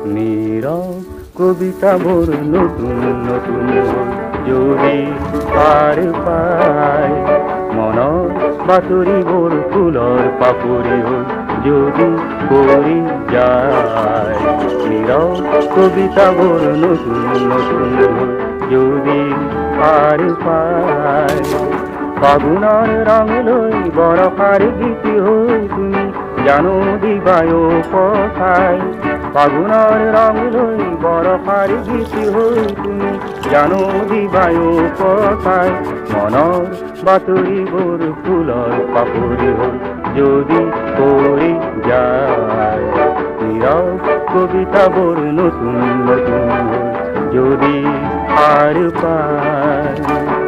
নীরব কবিতা মোর নতুন নতুন যদি আর পায় মনৰ বাতৰি মোর ফুলৰ পাপৰি যদি পৰি যায় নীরব কবিতা মোর নতুন নতুন যদি আর পায় ফাগুনৰ ৰং লৈ বৰষাৰ গীত হৈ তুমি জানো দিবায় কথাই ফাগুনৰ ৰং লৈ বৰষাৰ গীত হৈ তুমি জানো দিবায় কথাই মনৰ বাতৰিবোৰ ফুলৰ পাপৰি হ'ল যদি পৰি যায় নীৰৱ কবিতাবোৰ নতুন নতুন যদি আর পায়